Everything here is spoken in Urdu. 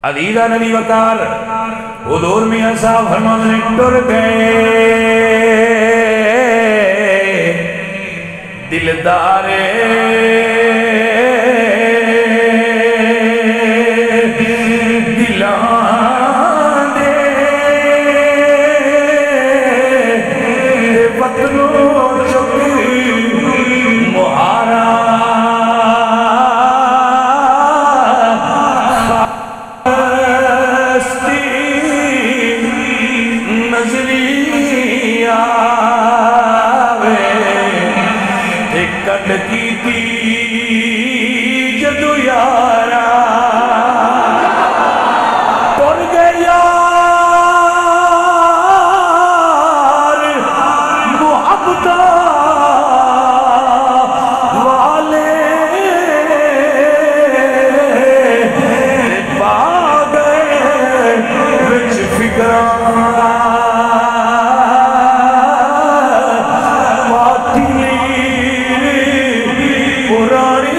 عزیزہ نبی وقار حضور میاں صاحب فرماتے ہیں ٹر گئے دلدارے دلان دے وطنوں چکی مہارا کی تھی جدو یارا ٹر گئے یار محبت والے پا گئے وچ فکران پرانی